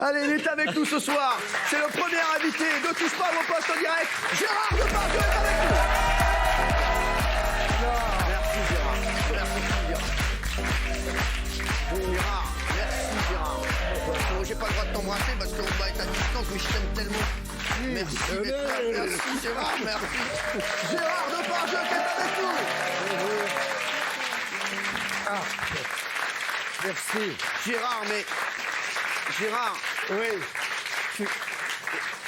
Allez, il est avec nous ce soir. C'est le premier invité de Touche pas à mon poste en direct. Gérard Depardieu est avec nous. Merci Gérard. Gérard, merci Gérard. Bon, j'ai pas le droit de t'embrasser parce qu'on va être à distance, mais je t'aime tellement. Merci d'être là. Merci Gérard, merci. Gérard Depardieu qui est avec nous. Ah, merci. Gérard, mais... Gérard, Oui.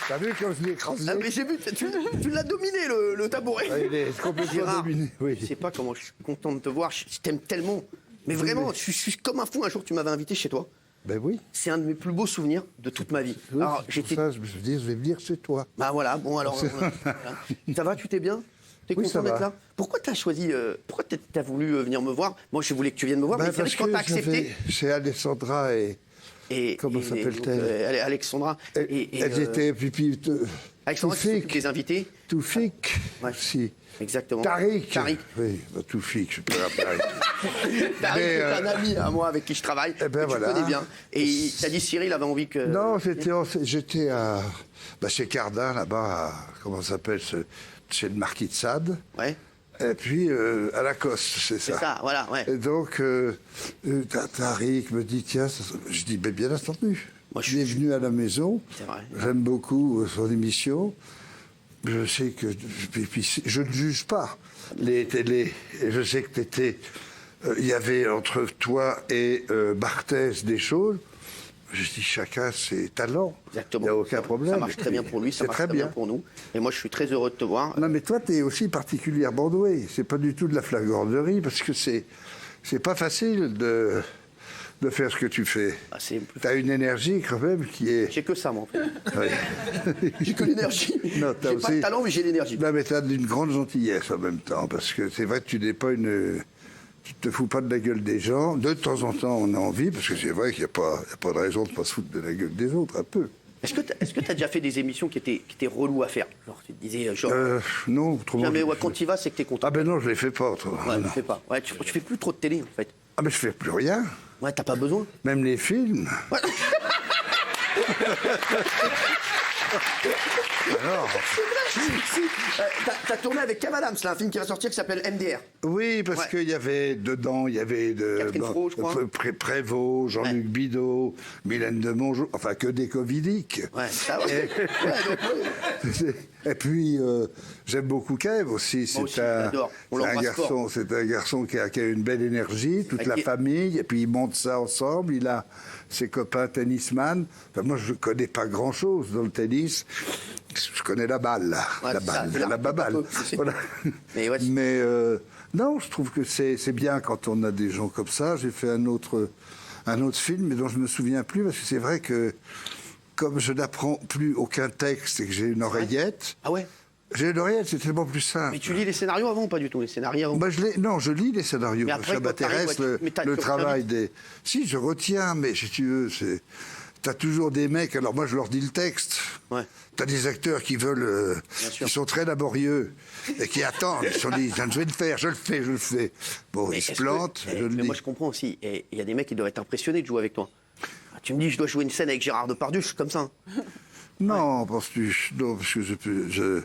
T'as vu comme je l'ai écrasé? mais j'ai vu, tu l'as dominé le tabouret. Ah, il est complètement Gérard, dominé, oui. je sais pas comment je suis content de te voir, je t'aime tellement. Mais vraiment, je suis comme un fou. Un jour, tu m'avais invité chez toi. Ben oui. C'est un de mes plus beaux souvenirs de toute ma vie. Oui, Alors, c'est j'étais... pour ça, je me suis dit, je vais venir chez toi. Bah voilà, bon alors... voilà. Ça va, tu t'es bien? T'es Oui, content ça d'être va. là? Pourquoi t'as choisi... pourquoi t'as voulu venir me voir? Moi, je voulais que tu viennes me voir, Ben, mais c'est vrai parce que quand que t'as accepté... j'avais chez Alessandra et comment donc, s'appelle-t-elle? Alexandra. Elles étaient puis Alexandra qui s'occupe des invités. Toufik Ouais. aussi. Exactement. Tariq. Tariq. Oui, bah, Toufik, je peux l'appeler. Tariq Mais, est un ami à moi avec qui je travaille. Eh ben que voilà. Tu connais bien. Et t'as dit Cyril avait envie que... Non, j'étais chez Cardin, là-bas, comment ça s'appelle, chez le Marquis de Sade. Ouais. Et puis à Lacoste, c'est C'est ça. ça, voilà, ouais. Et donc, Tariq me dit, tiens, je dis, ben, bien entendu. Moi, Je suis venu à la maison. C'est vrai. J'aime beaucoup son émission. Je sais que. Puis, je ne juge pas les télés. Et je sais que t'étais. Il y avait entre toi et Barthès des choses. Je dis, chacun ses talents. Exactement. Il n'y a aucun problème. Ça marche très bien pour lui, ça C'est marche très très bien bien pour nous. Et moi, je suis très heureux de te voir. Non, mais toi, tu es aussi particulièrement doué. C'est pas du tout de la flagornerie, parce que c'est pas facile de faire ce que tu fais. Ah, c'est plus... Tu as une énergie quand même qui est. J'ai que ça, moi, en fait. Ouais. J'ai que l'énergie. Non, t'as J'ai pas de aussi- talent, mais j'ai l'énergie. Non, mais tu as d'une grande gentillesse en même temps, parce que c'est vrai que tu n'es pas une. Tu te fous pas de la gueule des gens. De temps en temps, on a envie, parce que c'est vrai qu'il n'y a pas de raison de ne pas se foutre de la gueule des autres, un peu. Est-ce que t'as déjà fait des émissions qui étaient reloues à faire? Genre, tu te disais, genre... Non, autrement. jamais, je- ouais, quand tu y vas, c'est que t'es content. Ah ben non, je les fais pas, autrement. Ouais, Non. tu fais pas. Ouais, tu fais plus trop de télé, en fait. Ah mais je fais plus rien. Ouais, t'as pas besoin. Même les films. Ouais. Alors. Si. T'as tourné avec Kev Adams, là, un film qui va sortir qui s'appelle MDR. Oui, parce Ouais. qu'il y avait dedans, il y avait Catherine Fro, je crois. Prévost, Jean-Luc Ouais. Bidot, Mylène de Mongeau, enfin que des covidiques. Ouais, ça va. Et, Ouais, donc, et puis j'aime beaucoup Kev aussi. Moi aussi, j'adore. On l'embrasse fort. C'est un garçon qui a une belle énergie, toute la Qui- famille, et puis ils montent ça ensemble. Il a ses copains tennisman. Enfin, moi, je connais pas grand-chose dans le tennis. Je connais la balle, là. Ouais, La c'est ça, balle, c'est la la- baballe. un peu, c'est- Voilà. Mais ouais, Mais non, je trouve que c'est bien quand on a des gens comme ça. J'ai fait un autre film, mais dont je me souviens plus, parce que c'est vrai que comme je n'apprends plus aucun texte et que j'ai une oreillette, Ah ouais? j'ai une oreillette, c'est tellement plus simple. Mais tu lis les scénarios avant ou pas du tout? Les scénarios avant? Bah, non, je lis les scénarios. Mais après, Ça quand t'arrives, m'intéresse ouais, mais le tu travail retiens des. Si, je retiens, mais si tu veux, t'as toujours des mecs. Alors moi, je leur dis le texte. Ouais. T'as des acteurs qui veulent, Bien sûr. qui sont très laborieux et qui attendent. Ils se disent, je vais le faire, je le fais. Bon, Mais ils se est-ce que- plantent, je le mais dis. moi, je comprends aussi. Et il y a des mecs qui doivent être impressionnés de jouer avec toi. Ah, tu me dis, je dois jouer une scène avec Gérard Depardieu, je suis comme ça. Hein. Non, penses-tu? Non, parce que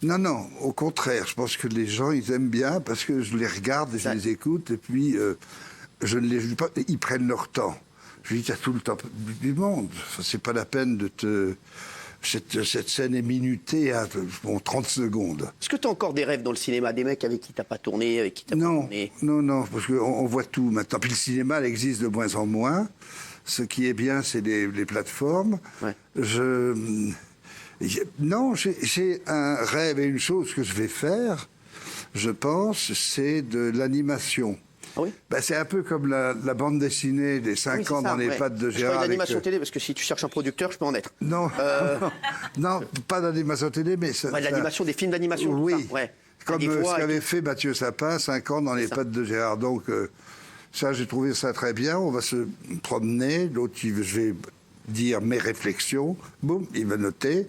Non, au contraire. Je pense que les gens, ils aiment bien parce que je les regarde et je Ça- les écoute et puis je ne les juge pas. Ils prennent leur temps. Je dis, t'as tout le temps du monde. Enfin, c'est pas la peine de te... Cette scène est minutée à 30 secondes. Est-ce que tu as encore des rêves dans le cinéma? Des mecs avec qui t'as pas tourné, avec qui t'as pas Non, tourné? non, parce qu'on voit tout maintenant. Puis le cinéma, il existe de moins en moins. Ce qui est bien, c'est les plateformes. Ouais. Non, j'ai un rêve et une chose que je vais faire, je pense, c'est de l'animation. Ah oui? Ben, c'est un peu comme la bande dessinée des 5 Oui, c'est ans ça, dans les ouais. pattes de Je Gérard. parlais avec, d'animation télé, parce que si tu cherches un producteur, je peux en être. Non, non, pas d'animation télé, mais ça, Ouais, de l'animation, des films d'animation. tout oui, ça, ouais. comme Des ce voix et qu'avait tout. fait Mathieu Sapin, 5 ans dans les ça. pattes de Gérard. Donc ça, j'ai trouvé ça très bien. On va se promener. L'autre, je vais dire mes réflexions, boum, il va noter.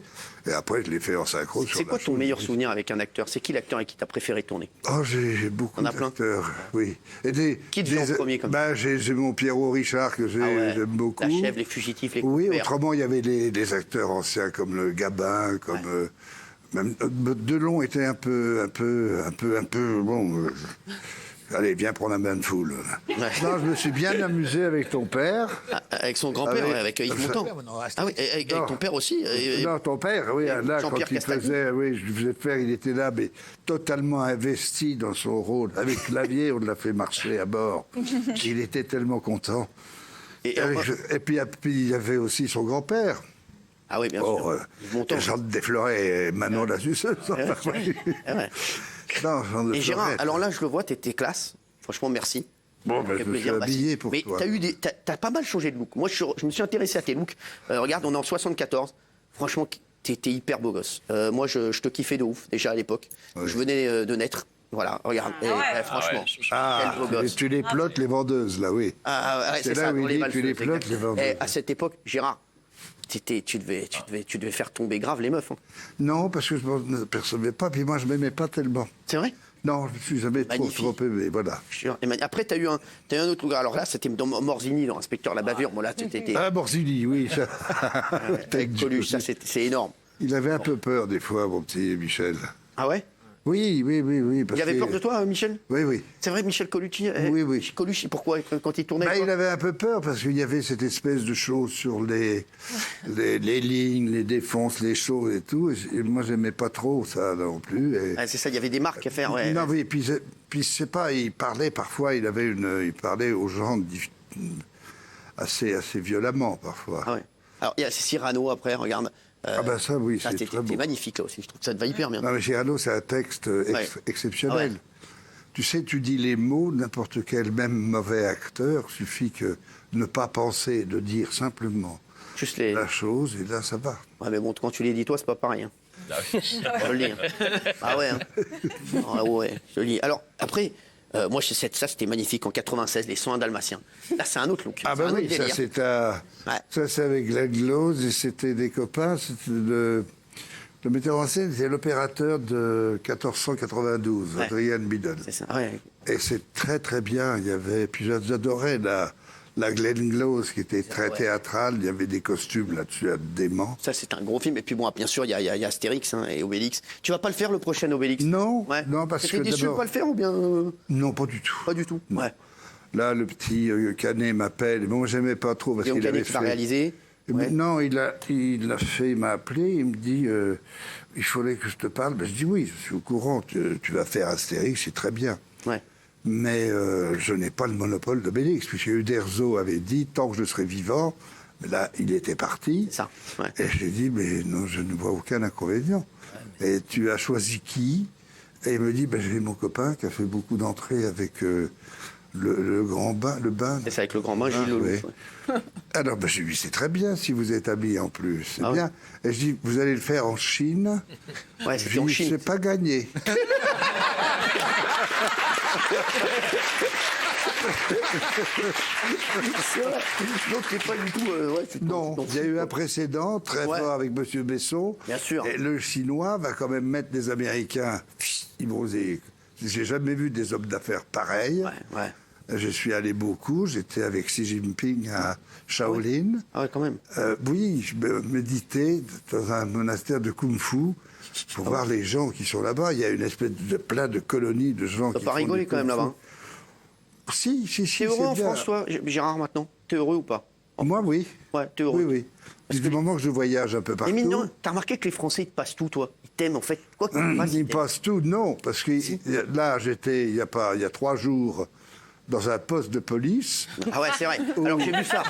Et après, je l'ai fait en synchro. C'est quoi ton meilleur souvenir avec un acteur? C'est qui l'acteur avec qui t'as préféré tourner? Oh, j'ai beaucoup T'en as plein? d'acteurs, oui. Et Qui te vient en premier comme ça? J'ai mon Pierrot Richard que j'aime beaucoup. La Chèvre, Les Fugitifs, Les Oui, Couverts. autrement, il y avait des acteurs anciens comme le Gabin, comme... même Delon était un peu bon... allez, viens prendre un bain de foule. Ouais. Non, je me suis bien amusé avec ton père. Avec son grand-père, avec Yves Montand. Ah oui, avec ton père aussi. Non, ton père, oui, là, quand Jean-Pierre il Castaldi. faisait, oui, je faisais faire, il était là, mais totalement investi dans son rôle. Avec Clavier, on l'a fait marcher à bord. Il était tellement content. Et puis, il y avait aussi son grand-père. Ah oui, bien sûr. Yves Montand. Jean de Desflorets et Manon la suceuse. Non, Jean de Et Gérard, Florets. alors là, je le vois, t'étais classe. Franchement, merci. Bon, ben, Ça fait je me suis plaisir. habillé pour mais toi. Mais t'as pas mal changé de look. Moi, je me suis intéressé à tes looks. Regarde, on est en 74. Franchement, t'étais hyper beau gosse. Moi, je te kiffais de ouf, déjà à l'époque. Je venais de naître. Voilà, regarde. Franchement, quel beau gosse. Tu les plottes, les vendeuses, là, oui. Ouais, C'est c'est là ça, où dans il les dit, tu les valseuses, plottes, exact. les vendeuses. À cette époque, Gérard, tu devais faire tomber grave les meufs. Hein. Non, parce que je ne m'en percevais pas, puis moi, je ne m'aimais pas tellement. C'est vrai? Non, je ne suis jamais trop aimé, voilà. Après, t'as eu un autre lugar. Alors là, c'était dans Morzini, dans Inspecteur la bavure. Bon, là, t'étais Ah, Borzini, oui. Ça. avec Coluche. Ça, c'est énorme. Il avait un peu peur, des fois, mon petit Michel. Ah ouais? Oui. Il avait peur de toi, Michel? Oui. C'est vrai, Michel Colucci? Oui. Colucci, pourquoi? Quand il tournait? Il avait un peu peur parce qu'il y avait cette espèce de chose sur les lignes, les défonces, les choses et tout. Et moi, j'aimais pas trop ça non plus. Et... Ah, c'est ça, il y avait des marques à faire. Ouais. Non, oui, puis c'est pas, il parlait parfois, il parlait aux gens assez violemment parfois. Ah ouais. Alors, il y a Cyrano après, regarde. Ça, oui, c'est très C'était beau. magnifique là aussi, je trouve que ça te va hyper bien. Non, mais Cyrano, c'est un texte exceptionnel. Ouais. Tu sais, tu dis les mots, n'importe quel, même mauvais acteur, suffit que ne pas penser, de dire simplement Juste les. la chose, et là, ça va. Ouais, mais bon, quand tu les dis toi, c'est pas pareil. Hein. Je le dis. Hein. Ah ouais. Hein. Ah ouais, je le dis. Alors, après, moi, ça, c'était magnifique en 96, les soins dalmatiens. Là, c'est un autre look. Ah C'est un ben autre oui, ça délire. c'est avec Glenn Close, et c'était des copains, c'était le metteur en scène, c'est l'opérateur de 1492, Ouais. Adrian Bidon. C'est ça, ouais. Et c'est très très bien, il y avait, puis j'adorais la Glenn Close qui était très théâtrale, il y avait des costumes là-dessus à dément. Ça, c'est un gros film. Et puis bon, bien sûr, il y a Astérix et Obélix. Tu vas pas le faire, le prochain Obélix? Non, Ouais. non, parce T'étais que déçu de d'abord- pas le faire ou bien Non, pas du tout. pas du tout? Non. Ouais. Là, le petit Canet m'appelle, moi j'aimais pas trop parce Guillaume qu'il Canet avait qui l'a fait... réalisé. Mais Ouais. non, il a fait, il m'a appelé, il me dit, il fallait que je te parle. Ben, je dis oui, je suis au courant, tu vas faire Astérix, c'est très bien. Ouais. Mais je n'ai pas le monopole d'Obélix, puisque Uderzo avait dit, tant que je serai vivant, mais là, il était parti. C'est ça, ouais. Et j'ai dit, mais non, je ne vois aucun inconvénient. Et tu as choisi qui? Et il me dit, ben, j'ai mon copain qui a fait beaucoup d'entrées avec le grand bain, le bain. C'est ça, avec le grand bain, Gilles Ah, Lelouch. oui. Ouais. Alors, ben, je lui dis, c'est très bien si vous êtes habillé en plus, c'est Ah bien. Et je dis, vous allez le faire en Chine. Ouais, Je c'était lui en dis, Chine. c'est pas gagné. C'est vrai. Donc, t'es pas du tout. Non, il y a eu un précédent très Ouais. fort avec M. Besson. Bien sûr. Et le Chinois va quand même mettre des Américains. Ils vont oser. J'ai jamais vu des hommes d'affaires pareils. Ouais. Je suis allé beaucoup. J'étais avec Xi Jinping à Shaolin. Ah ouais, quand même. Oui, je méditais dans un monastère de Kung Fu pour voir les gens qui sont là-bas. Il y a une espèce de plein de colonies de gens T'as qui pas font rigolé du quand même Kung Fu. là-bas. Si, T'es heureux c'est en bien. France, toi, Gérard, maintenant? T'es heureux ou pas? Moi, oui. Ouais, t'es heureux. Oui. Du moment que je voyage un peu Et partout. mine de rien, t'as remarqué que les Français, ils te passent tout, toi. Ils t'aiment, en fait. Quoi qu'ils te fassent, Ils ils t'aiment. passent tout, non, parce que là, j'étais, il y a 3 jours, dans un poste de police. Ah ouais, c'est vrai. Alors, j'ai vu ça.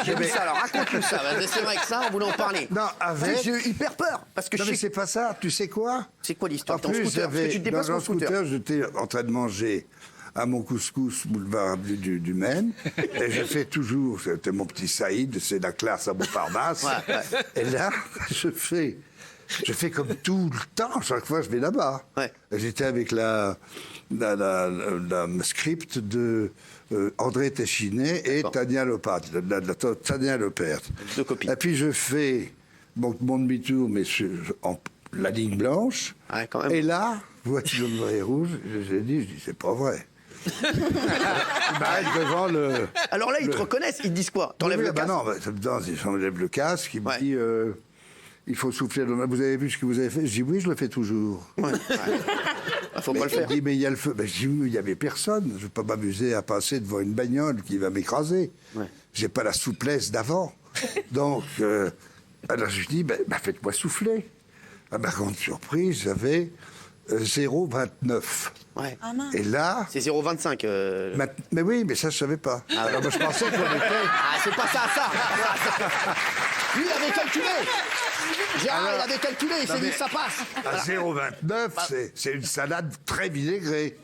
J'ai vu ça. Alors, raconte-nous ça. C'est vrai que ça, on voulait en parler. Non, avec- J'ai eu hyper peur. Parce que Non, je mais sais... c'est pas ça, tu sais quoi? C'est quoi l'histoire? En T'es en plus, scooter. Parce que tu te déplaces dans en un scooter. scooter, j'étais en train de manger à mon couscous boulevard du Maine. Et je fais toujours, c'était mon petit Saïd, c'est la classe à Montparnasse. Ouais. Et là, je fais comme tout le temps, chaque fois je vais là-bas. Ouais. Et j'étais avec la script de André Téchiné et Tania Lopat, Tania Lepert. 2 copines. Et puis je fais mon demi-tour, mais en la ligne blanche. Ouais, quand même. Et là, voiture noire et rouge, je dis, c'est pas vrai. Il m'arrête devant le... Alors là, ils te reconnaissent, ils te disent quoi? T'enlèves le casque? Non, j'enlève le casque, il me dit, il faut souffler. Vous avez vu ce que vous avez fait? Je dis, oui, je le fais toujours. Ouais. Faut pas le faire. Il dit, mais il y a le feu. Ben, je dis, oui, il n'y avait personne. Je ne vais pas m'amuser à passer devant une bagnole qui va m'écraser. Ouais. J'ai pas la souplesse d'avant. Donc, alors je dis, faites-moi souffler. À ma grande surprise, j'avais 0,29. Ouais. Et là... C'est 0,25. Mais oui, mais ça, je savais pas. Alors, moi, je pensais qu'on était... Ah, c'est pas ça. Lui, il avait calculé. Gérard, il avait calculé, il s'est dit que ça passe. À 0,29, c'est une salade très vinaigrée.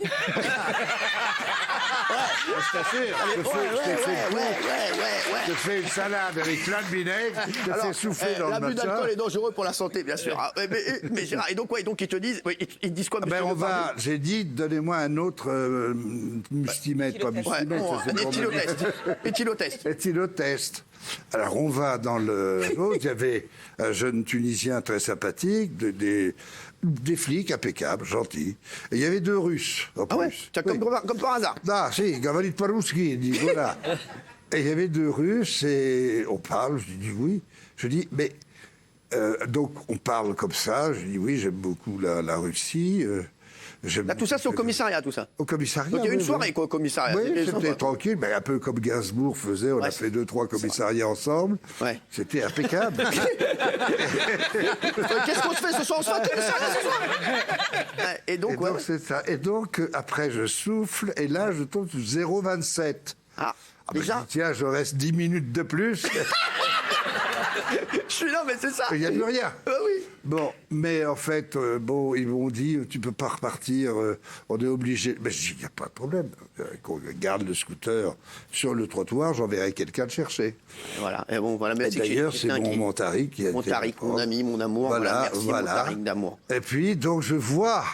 Je t'assure, je fais une salade avec plein de vinaigre, je fais souffler dans le L'abus matcha. d'alcool est dangereux pour la santé, bien sûr. Ah, mais Gérard, et donc quoi? Et donc ils te disent, ils te disent quoi? Ben monsieur Depardieu j'ai dit, donnez-moi un autre mustimètre, pas Ouais, mustimètre. ça, c'est un pour éthylotest. Éthylotest. Éthylotest. Alors on va dans le... Il y avait un jeune Tunisien très sympathique, des flics impeccables, gentils. Et il y avait 2 Russes, en Ah ouais, plus. tiens, Oui. comme par hasard. Ah, si, Gavalit Parouski, il dit, voilà. Et il y avait 2 Russes, et on parle, je dis oui. Je dis, mais... donc, on parle comme ça, je dis oui, j'aime beaucoup la Russie. Là, tout ça, c'est au commissariat, tout ça. Au commissariat. Donc il y a eu une oui, soirée, oui. quoi, au commissariat. Oui, C'était c'était sympa. tranquille, mais un peu comme Gainsbourg faisait, on a fait 2-3 commissariats ensemble. Ouais. C'était impeccable. Qu'est-ce qu'on se fait ce soir? On se fait un commissariat ce soir? Ouais, et donc, ouais. C'est ça. Et donc, après, je souffle, et là, je tombe sur 0,27. Ah, Ben, déjà? je dis, tiens, je reste 10 minutes de plus. Je suis là, mais c'est ça. Il n'y a plus rien. Ah oui. Bon, mais en fait, ils m'ont dit, tu peux pas repartir, on est obligé. Mais je dis, il n'y a pas de problème. Qu'on garde le scooter sur le trottoir, j'enverrai quelqu'un le chercher. Voilà. Et bon, voilà. Et d'ailleurs, c'est quelqu'un mon Montaric qui a été... Montaric, mon ami, mon amour. Voilà, merci Montaric d'amour. Et puis, donc, je vois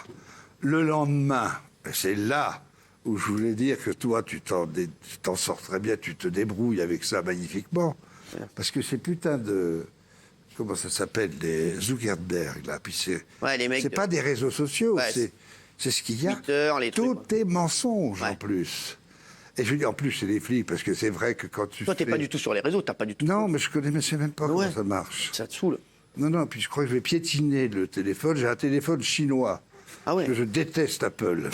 le lendemain, et c'est là où je voulais dire que toi, tu t'en sors très bien, tu te débrouilles avec ça magnifiquement. Parce que ces putains de... Comment ça s'appelle? Des Zuckerberg, là. Puis les mecs c'est pas des réseaux sociaux, Ouais, c'est ce qu'il y a. Twitter, les Tout trucs. est mensonge, Ouais. en plus. Et je dis, en plus, c'est des flics, parce que c'est vrai que quand tu Toi, t'es fais- pas du tout sur les réseaux, t'as pas du tout. Non, mais je connais, mais je sais même pas Ouais. comment ça marche. Ça te saoule. Non, puis je crois que je vais piétiner le téléphone. J'ai un téléphone chinois. Ah ouais. Que je déteste Apple.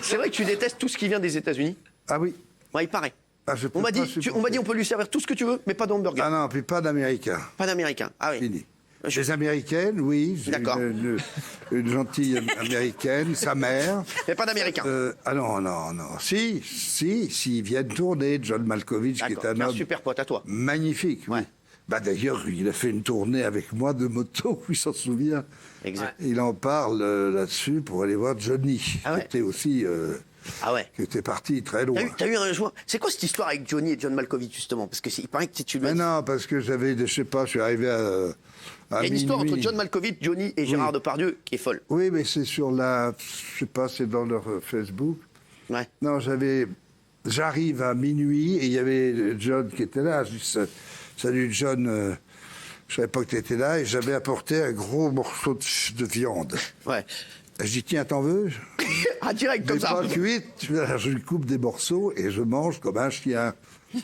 C'est vrai que tu détestes tout ce qui vient des États-Unis. Ah oui. Ouais, il paraît. Ah, je peux On m'a pas dit, supporter. on m'a dit, on peut lui servir tout ce que tu veux, mais pas d'hamburger. Ah non, puis pas d'Américains. Pas d'américain. Ah oui. Fini. Les Américaines, oui. J'ai D'accord. une gentille Américaine, sa mère. Mais pas d'américain. Ah non. Si, ils viennent tourner, John Malkovich, qui est D'accord. un Qui est un homme super pote à toi. magnifique. Oui. Ouais. Bah, d'ailleurs, il a fait une tournée avec moi de moto, il s'en souvient. Exact. Il en parle là-dessus pour aller voir Johnny, Ah ouais. qui était aussi... Ah ouais. qui était parti très loin. T'as eu un joueur. C'est quoi cette histoire avec Johnny et John Malkovich, justement? Parce que il paraît que tu lui as Mais dit- non, parce que je sais pas, je suis arrivé à Il y a une histoire minuit. entre John Malkovich, Johnny et Gérard Depardieu qui est folle. Oui, mais c'est sur je sais pas, c'est dans leur Facebook. Ouais. Non, j'arrive à minuit et il y avait John qui était là. Je dis, salut John, je savais pas que tu étais là et j'avais apporté un gros morceau de viande. Ouais. Et je dis, tiens, t'en veux? Ah, direct, comme Des ça. pas cuites, je lui coupe des morceaux et je mange comme un chien.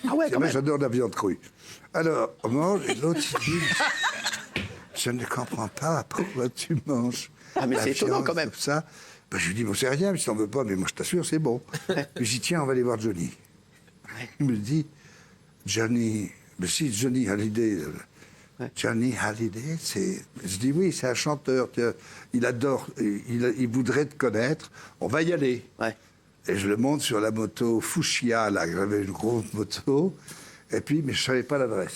Ah ouais, C'est quand vrai, même. j'adore la viande crue. Alors, on mange et l'autre, il dit, je ne comprends pas pourquoi tu manges. Ah, mais la c'est étonnant, viande quand même. comme ça. Ben, je lui dis, bon, c'est rien, mais si t'en veux pas, mais moi je t'assure, c'est bon. Je dis, tiens, on va aller voir Johnny. Il me dit, Johnny, mais si Johnny Hallyday, Johnny Hallyday, je dis oui, c'est un chanteur, il adore, il voudrait te connaître, on va y aller. Ouais. Et je le monte sur la moto Fuchsia, là, j'avais une grosse moto, et puis, mais je savais pas l'adresse.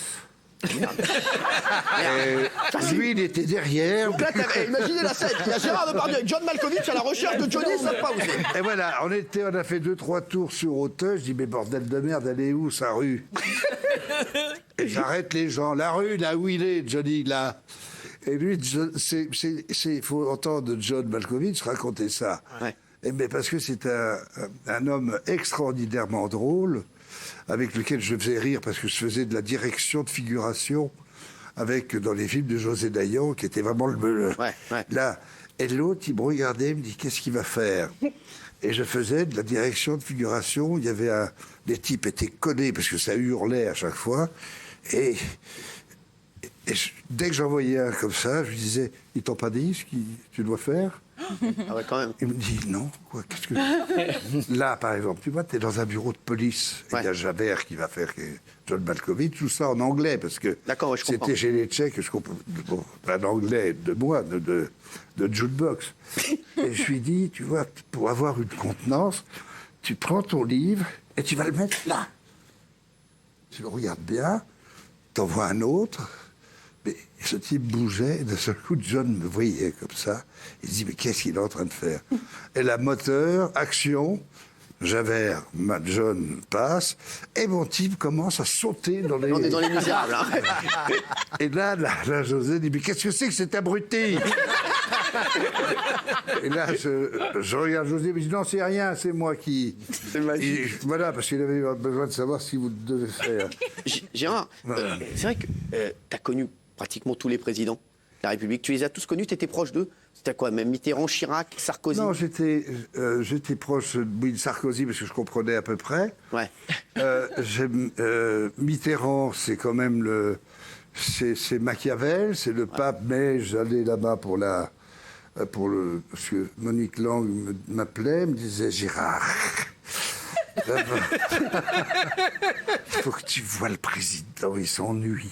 Et lui, il était derrière. Donc là, imaginez la scène. Il y a Gérard Depardieu avec John Malkovich à la recherche de Johnny, ils savent pas où c'est. Et voilà, on a fait 2-3 tours sur Auteuil. Je dis, mais bordel de merde, elle est où, sa rue? Et j'arrête les gens. La rue, là où il est, Johnny, là. Et lui, il faut entendre John Malkovich raconter ça. Ouais. Eh bien, parce que c'est un homme extraordinairement drôle, avec lequel je faisais rire, parce que je faisais de la direction de figuration dans les films de José Dayan, qui était vraiment Ouais. là. Et l'autre, il me regardait, il me dit, qu'est-ce qu'il va faire? Et je faisais de la direction de figuration. Il y avait les types étaient collés, parce que ça hurlait à chaque fois. Et dès que j'en voyais un comme ça, je lui disais, ils t'ont pas dit ce que tu dois faire? Ah ouais, quand même. Il me dit, non, quoi, qu'est-ce que... Là, par exemple, tu vois, tu es dans un bureau de police, et il y a Javert qui va faire John Malkovich, tout ça en anglais, parce que D'accord, ouais, je comprends. c'était chez les Tchèques, je comprends, bon, un anglais de moi, de jukebox. Et je lui dis, tu vois, pour avoir une contenance, tu prends ton livre et tu vas le mettre là. Tu le regardes bien, t'envoies un autre. Mais ce type bougeait, et d'un seul coup, John me voyait comme ça. Il dit, mais qu'est-ce qu'il est en train de faire? Et la moteur, action, Javert, John passe, et mon type commence à sauter dans les... On est dans les misérables. Hein. Et là, José dit, mais qu'est-ce que c'est que cet abruti? Et là, je regarde José, mais je dis, non, c'est rien, c'est moi qui... C'est magique. Voilà, parce qu'il avait besoin de savoir ce qu'il vous devez faire. Gérard, c'est vrai que tu as connu pratiquement tous les présidents de la République. Tu les as tous connus, tu étais proche d'eux. C'était quoi, même Mitterrand, Chirac, Sarkozy? Non, j'étais proche de Sarkozy parce que je comprenais à peu près. Ouais. Mitterrand, c'est quand même c'est Machiavel, c'est le pape, mais j'allais là-bas parce que Monique Lang m'appelait, me disait, Gérard, il faut que tu vois le président, il s'ennuie.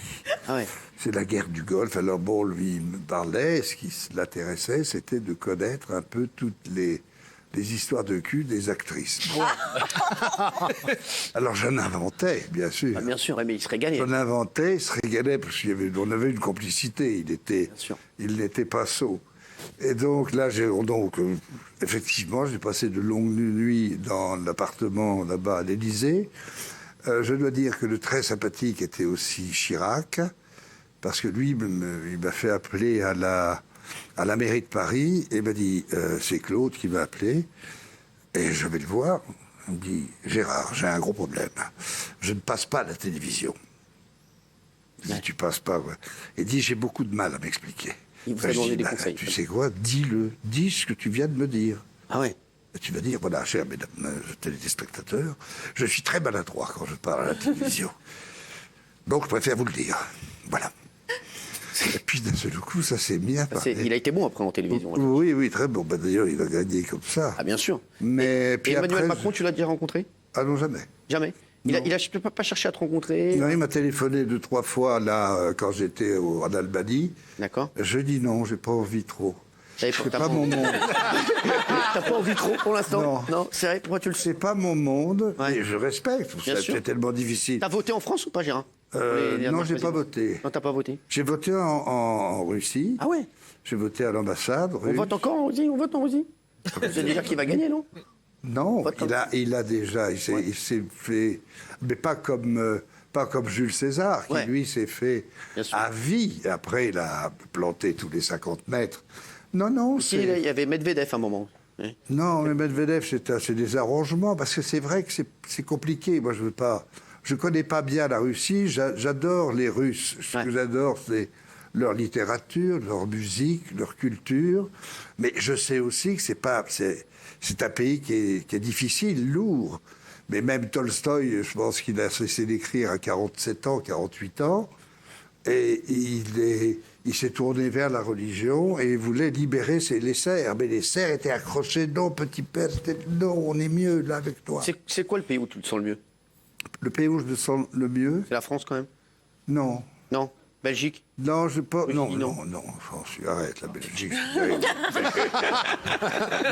Ah ouais. C'est la guerre du Golfe. Alors bon, lui, il me parlait. Ce qui l'intéressait, c'était de connaître un peu toutes les histoires de cul des actrices. Alors j'en inventais, bien sûr. Ah, bien sûr, mais il se régalait. J'en inventais, il se régalait, parce qu'on avait une complicité. Il n'était pas sot. Et donc là, effectivement, j'ai passé de longues nuits dans l'appartement là-bas à l'Élysée. Je dois dire que le très sympathique était aussi Chirac, parce que lui, il m'a fait appeler à la mairie de Paris et m'a dit, c'est Claude qui m'a appelé, et je vais le voir. Il me dit, Gérard, j'ai un gros problème. Je ne passe pas à la télévision. Je dis, tu passes pas, ouais. Il dit, j'ai beaucoup de mal à m'expliquer. Il vous a demandé des conseils. Tu sais quoi, dis-le, dis ce que tu viens de me dire. Ah ouais. Et tu vas dire, voilà, chers mesdames, téléspectateurs, je suis très maladroit quand je parle à la télévision. Donc je préfère vous le dire. Voilà. Et puis d'un seul coup, ça s'est bien passé. Il a été bon après en télévision. Oui, oui, très bon. Ben, d'ailleurs, il a gagné comme ça. Ah bien sûr. Mais puis et Emmanuel après, Macron, tu l'as déjà rencontré? Ah non, jamais. Jamais. Il a pas cherché à te rencontrer? Non, il m'a téléphoné 2-3 fois, là, quand j'étais en Albanie. D'accord. Je dis non, j'ai pas envie trop. C'est pas mon monde. T'as pas envie trop pour l'instant? Non. C'est vrai, pourquoi tu le sais? C'est pas mon monde, Ouais. et je respecte. Bien sûr. C'est tellement difficile. T'as voté en France ou pas, Gérard? Non, j'ai pas voté. Non, t'as pas voté? J'ai voté en Russie. Ah ouais? J'ai voté à l'ambassade. On vote encore en Russie? On vote en Russie? C'est déjà qui va gagner, non? Non, Vote comme il a déjà, il s'est fait, mais pas comme Jules César, qui Ouais. lui s'est fait Bien sûr. à vie. Et après, il a planté tous les 50 mètres. Non, Si, il y avait Medvedev à un moment. Ouais. Non, mais Medvedev, c'est des arrangements, parce que c'est vrai que c'est compliqué. Moi, je connais pas bien la Russie, j'adore les Russes. Ce que j'adore, c'est leur littérature, leur musique, leur culture. Mais je sais aussi que c'est un pays qui est difficile, lourd. Mais même Tolstoï, je pense qu'il a cessé d'écrire à 47 ans, 48 ans. Et il s'est tourné vers la religion et il voulait libérer les serfs. Mais les serfs étaient accrochés. Non, petit père, non, on est mieux là avec toi. C'est quoi le pays où tu te sens le mieux? Le pays où je me sens le mieux? C'est la France quand même? Non. Non? Belgique? Non, je pas. Oui, Non, non. France, arrête la Belgique.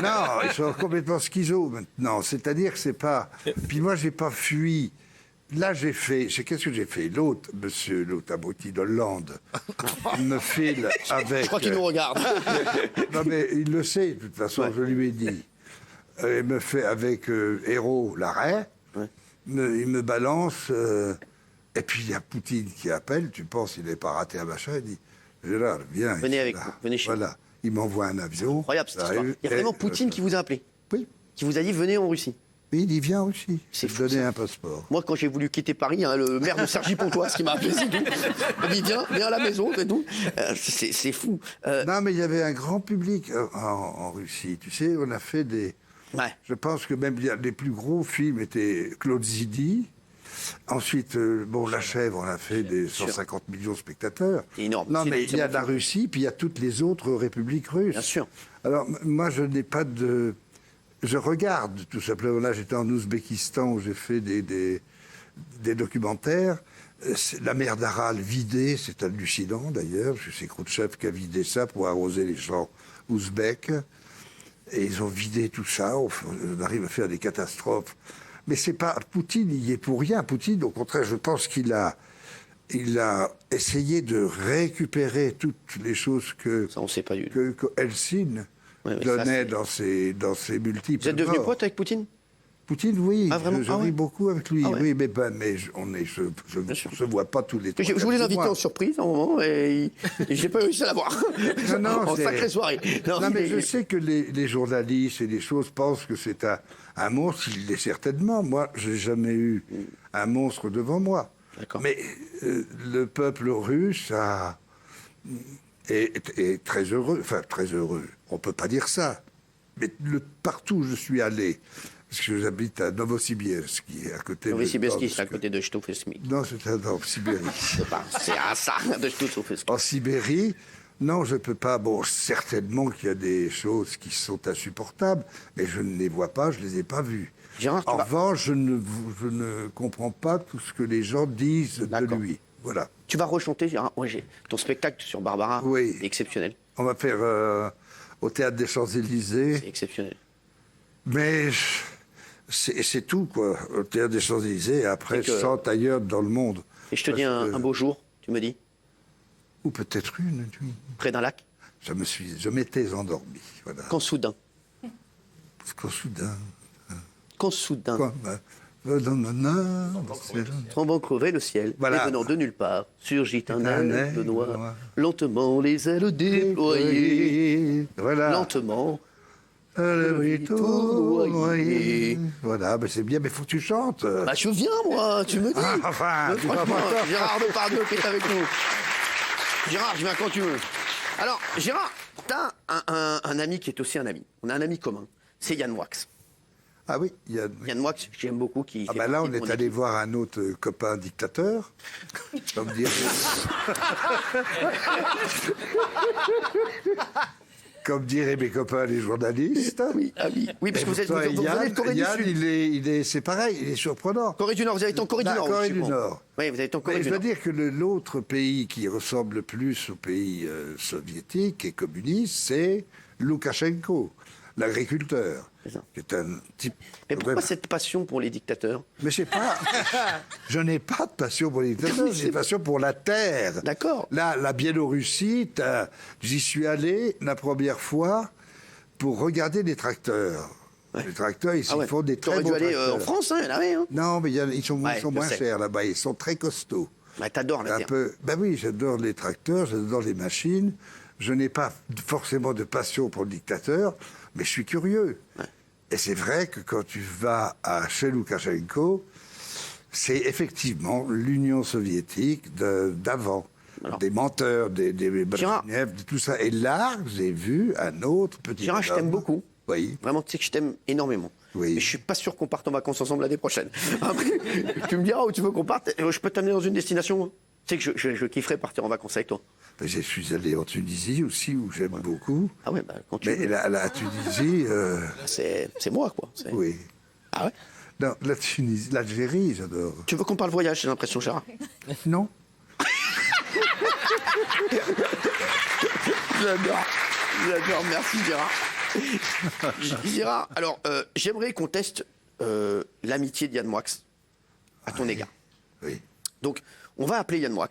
Non, ils sont complètement schizo maintenant. C'est-à-dire que c'est pas. Puis moi, j'ai pas fui. Là, qu'est-ce que j'ai fait? L'autre abruti d'Hollande, il me file avec. Je crois qu'il nous regarde. Non, mais il le sait, de toute façon, je lui ai dit. Il me fait avec Hérault l'arrêt. Ouais. Il me balance. Et puis il y a Poutine qui appelle. Tu penses qu'il n'est pas raté un machin? Il dit, Gérard, viens. Venez ici, avec là. nous, venez chez Voilà. Il m'envoie un avion. Incroyable cette Ça histoire. arrive, Il y a vraiment et, Poutine qui vous a appelé. Oui. qui vous a dit venez en Russie. Oui, il y vient aussi. C'est Je fou, donnais ça. un passeport. Moi, quand j'ai voulu quitter Paris, hein, le maire de Cergy-Pontoise qui m'a appelé, c'est tout. Il m'a dit viens à la maison, c'est tout. C'est fou. Non, mais il y avait un grand public en Russie. Tu sais, on a fait des... Ouais. Je pense que même les plus gros films étaient Claude Zidi. Ensuite, La Chèvre, on a fait des 150 millions de spectateurs. C'est énorme. Non, C'est mais des il y a bons la films. Russie, puis il y a toutes les autres républiques russes. Bien sûr. Alors, moi, je n'ai pas de... Je regarde, tout simplement. Là, j'étais en Ouzbékistan, où j'ai fait des documentaires. La mer d'Aral vidée, c'est hallucinant, d'ailleurs. C'est Khrouchtchev qui a vidé ça pour arroser les champs ouzbeks. Et ils ont vidé tout ça. On arrive à faire des catastrophes. Mais c'est pas... Poutine, il y est pour rien. Poutine, au contraire, je pense qu'il a essayé de récupérer toutes les choses Ça, on sait pas du tout. que Helsinki Ouais, mais donnait ça, dans ses multiples. Vous êtes devenu morts. pote avec Poutine? Poutine, oui. Ah, vraiment? Je Ah ouais. ris beaucoup avec lui. Ah ouais. Oui, mais je sûr. ne vois pas tous les trois. Je voulais quatre l'inviter mois. en surprise à un moment et j'ai pas réussi à l'avoir. Non, en c'est- sacrée soirée. Non, mais je sais que les journalistes et les choses pensent que c'est un monstre. Il l'est certainement. Moi, je n'ai jamais eu un monstre devant moi. D'accord. Mais le peuple russe est très heureux. Enfin, très heureux. On ne peut pas dire ça. Mais partout où je suis allé, parce que j'habite à Novosibirsk, qui est à côté Novosibirsk, c'est à Tomsk. côté de Stouffesmi. Non, c'est en Sibérie. C'est à ça, de Stouffesmi. En Sibérie, non, je ne peux pas. Bon, certainement qu'il y a des choses qui sont insupportables, mais je ne les vois pas, je ne les ai pas vues. Gérard, tu En vas- revanche, je ne comprends pas tout ce que les gens disent de D'accord. lui. Voilà. Tu vas rechanter, Gérard. Ouais, ton spectacle sur Barbara Oui. est exceptionnel. On va faire au Théâtre des Champs-Élysées, C'est exceptionnel. mais c'est tout, quoi. Au Théâtre des Champs-Élysées, et après, C'est que- 100 ailleurs dans le monde. Et je te dis Parce que- un beau jour, tu me dis, Ou peut-être une. près d'un lac, Je m'étais endormi. Voilà. quand soudain, Quand soudain. tombant crevé le ciel, Voilà. et venant de nulle part, surgit un Un aigle aigle noir, noir. lentement les ailes déployées, Voilà. lentement. Le tournoyer. tournoyer. Voilà, mais c'est bien, mais faut que tu chantes. Bah je viens moi, tu me dis. Ah, enfin, Mais tu vas franchement, pas- Gérard Depardieu qui est avec nous. Gérard, je viens quand tu veux. Alors, Gérard, t'as un ami qui est aussi un ami. On a un ami commun, c'est Yann Moix. Ah oui, il y a... Yann Moix, j'aime beaucoup. Qui Ah fait ben là, partie on de mon est allé équipe. voir un autre copain dictateur. Comme dire... Comme diraient mes copains les journalistes. Oui, ah oui, oui, parce que vous êtes Pourtant, vous venez de Corée du Yann, Sud. c'est pareil, il est surprenant. Corée du Nord, vous avez été en Corée du La Nord. Corée je du pense. Nord. Oui, vous avez été en Corée Mais du je dois Nord. dire que l'autre pays qui ressemble le plus au pays soviétique et communiste, c'est Loukachenko, l'agriculteur, C'est ça. qui est un type... Mais pourquoi cette passion pour les dictateurs? Mais je n'ai pas de passion pour les dictateurs, j'ai une passion pour la terre. D'accord. Là, la Biélorussie, j'y suis allé la première fois pour regarder des tracteurs. Les tracteurs, ils Ah ouais. font des très T'aurais beaux dû aller tracteurs. en France, hein, il y en avait. Hein. Non, mais ils sont Ouais, je moins sais. chers là-bas, ils sont très costauds. Bah, t'adores la Un terre. peu. Ben oui, j'adore les tracteurs, j'adore les machines. Je n'ai pas forcément de passion pour le dictateur, mais je suis curieux. Et c'est vrai que quand tu vas chez Loukachenko, c'est effectivement l'Union soviétique d'avant. Alors. Des menteurs, des Gérard. Brezhnev, de tout ça. Et là, j'ai vu un autre petit Gérard, je t'aime homme. beaucoup. Oui. Vraiment, tu sais que je t'aime énormément. Oui. Mais je suis pas sûr qu'on parte en vacances ensemble l'année prochaine. Après, tu me diras où tu veux qu'on parte. Je peux t'amener dans une destination. Tu sais que je kifferais partir en vacances avec toi. Ben, je suis allé en Tunisie aussi, où j'aime beaucoup. Ah ouais, bah, quand tu Mais veux. la Tunisie, C'est moi, quoi. oui. Ah ouais. Non, la Tunisie, l'Algérie, j'adore. Tu veux qu'on parle voyage, j'ai l'impression, Gérard. Non. J'adore, merci Gérard. Gérard, alors, j'aimerais qu'on teste l'amitié de Yann Moix à ton égard. Oui. Donc, on va appeler Yann Moix.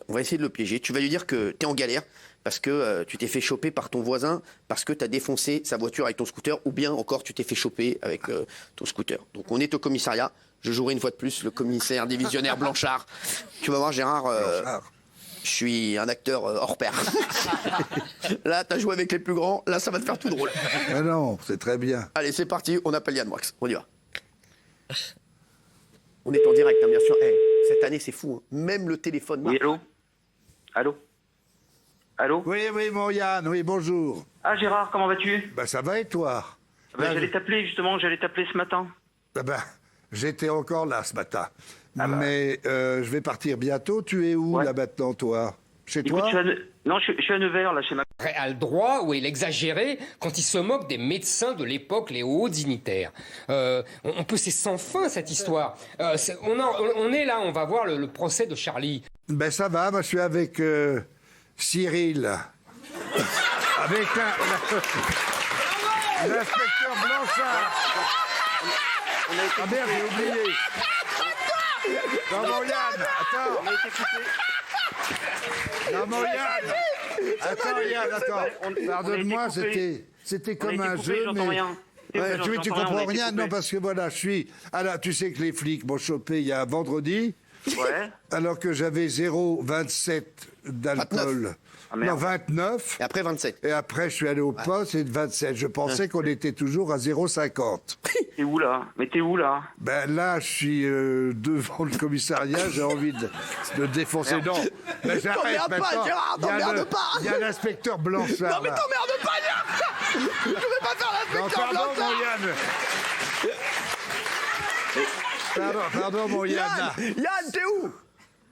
On va essayer de le piéger. Tu vas lui dire que tu es en galère parce que tu t'es fait choper par ton voisin parce que tu as défoncé sa voiture avec ton scooter ou bien encore tu t'es fait choper avec ton scooter. Donc, on est au commissariat. Je jouerai une fois de plus le commissaire divisionnaire Blanchard. Tu vas voir, Gérard. Blanchard. Je suis un acteur hors pair. Là, t'as joué avec les plus grands. Là, ça va te faire tout drôle. Ah non, c'est très bien. Allez, c'est parti. On appelle Yann Moix. On y va. On est en direct, hein, bien sûr. Eh, cette année, c'est fou. Hein. Même le téléphone marche. Oui, allô? Allô? Allô? Oui, mon Yann, oui, bonjour. Ah, Gérard, comment vas-tu? Ben, ça va et toi? Là, J'allais t'appeler, justement, j'allais t'appeler ce matin. Ah ben, j'étais encore là ce matin. Ah bah. Mais je vais partir bientôt. Tu es où, Ouais. là, maintenant, toi? Chez Écoute, toi? non, je suis à Nevers, là, chez ma... A le droit ou il exagéré quand il se moque des médecins de l'époque, les hauts dignitaires. On peut, c'est sans fin cette histoire. On est là, on va voir le procès de Charlie. Ben, ça va, moi, je suis avec Cyril. Avec l'inspecteur Blanchard. Ah merde, j'ai oublié. Non, mon Yann, attends. Non, mon Yann. Attends, Yann, attends. Pardonne-moi, c'était comme un jeu, j'entends mais... rien. Ouais, tu J'entends comprends on a été rien? coupé. Non, parce que voilà, je suis... Alors, tu sais que les flics m'ont chopé il y a vendredi, Ouais. alors que j'avais 0,27 d'alcool. Ah, merde. Non, 29. Et après 27. Et après, je suis allé au poste, et de 27. Je pensais qu'on était toujours à 0,50. T'es où, là? Mais t'es où, là? Ben là, je suis devant le commissariat, j'ai envie de défoncer. Non, mais j'arrête T'emmerdes pas, maintenant. Gérard, t'emmerdes pas. Il y a l'inspecteur Blanchard. Non, mais là. t'emmerdes pas, Yann. Je vais pas faire Non, l'inspecteur pardon, Blanchard. mon Yann. Pardon, mon Yann. là. Yann, t'es où?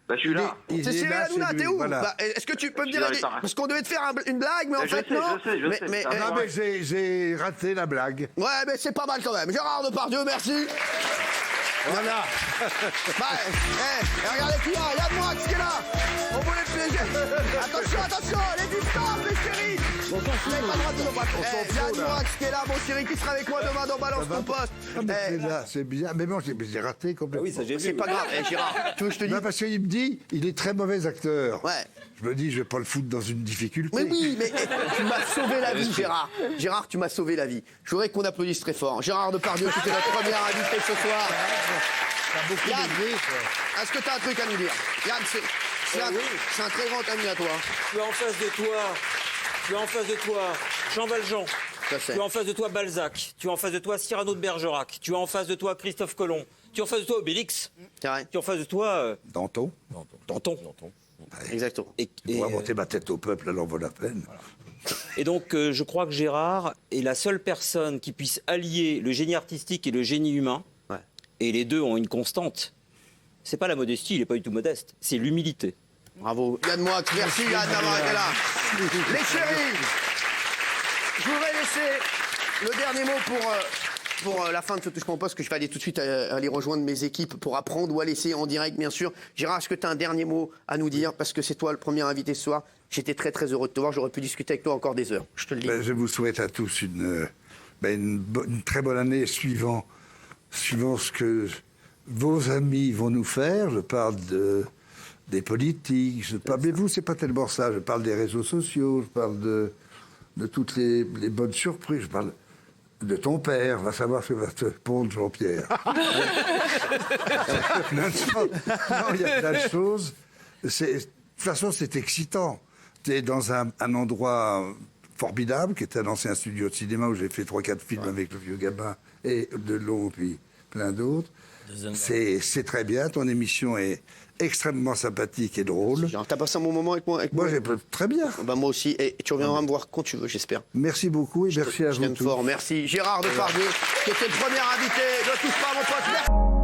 Bah, je suis là. Il C'est est Cyril là, Hanouna, chez t'es lui, où? voilà. Bah, est-ce que tu peux me Je dire... suis dans les parcs. Parce qu'on devait te faire une blague, mais en Je fait, sais, non. je sais. Mais, Ah, Non, mais j'ai raté la blague. ouais, mais c'est pas mal quand même. Gérard Depardieu, merci. Voilà. Bah, regardez qui est là, Yann Moix qui est là. On voulait te piéger. Attention, les distances, les chéris. Vous n'avez pas le droit de nous battre. Yann Moix qui est là, mon chéri, qui sera avec moi demain dans Balance ton poste. Ah, mais c'est là, c'est bien. Mais bon, j'ai raté complètement. C'est pas grave, Gérard. Tu veux que je te dise? Non, parce qu'il me dit, il est très mauvais acteur. Ouais. Je me dis, je vais pas le foutre dans une difficulté. Mais oui, mais tu m'as sauvé la vie, Gérard. Gérard, tu m'as sauvé la vie. Je voudrais qu'on applaudisse très fort. Gérard Depardieu, qui était notre première invité ce soir. Yann, est-ce que tu as un truc à nous dire? Yann, c'est un très grand ami à toi. Tu as en face de toi Jean Valjean. Ça, c'est- Tu as en face de toi Balzac. Tu as en face de toi Cyrano de Bergerac. Tu as en face de toi Christophe Colomb. Tu as en face de toi Obélix. C'est vrai, Tu as en face de toi Danton. Danton. exactement. Pour remonter ma tête au peuple, alors vaut la peine. Et donc, je crois que Gérard est la seule personne qui puisse allier le génie artistique et le génie humain. Ouais. Et les deux ont une constante. C'est pas la modestie, il n'est pas du tout modeste. C'est l'humilité. Bravo. Yann Moix, merci Yann d'avoir été là. Les chéris, je voudrais laisser le dernier mot pour la fin de ce Touche pas mon poste, que je vais aller tout de suite aller rejoindre mes équipes pour apprendre ou à laisser en direct, bien sûr. Gérard, est-ce que tu as un dernier mot à nous dire? Parce que c'est toi le premier invité ce soir. J'étais très très heureux de te voir. J'aurais pu discuter avec toi encore des heures. Je te le dis. Ben, je vous souhaite à tous une très bonne année suivant ce que vos amis vont nous faire. Je parle des politiques, mais vous, c'est pas tellement ça. Je parle des réseaux sociaux, je parle de toutes les bonnes surprises. Je parle de ton père, va savoir ce que va te pondre Jean-Pierre. Non, il y a plein de choses. De toute façon, c'est excitant. Tu es dans un endroit formidable, qui est un ancien studio de cinéma où j'ai fait 3-4 films avec le vieux Gabin et Delon, puis plein d'autres. C'est très bien. Ton émission est extrêmement sympathique et drôle. Genre, t'as passé un bon moment avec moi? Moi, j'ai très bien. Ben, moi aussi. Et tu reviendras me voir quand tu veux, j'espère. Merci beaucoup et merci à Je vous t'aime tous. fort. Merci. Gérard Depardieu, qui était le premier invité de Touche pas à mon poste. Merci.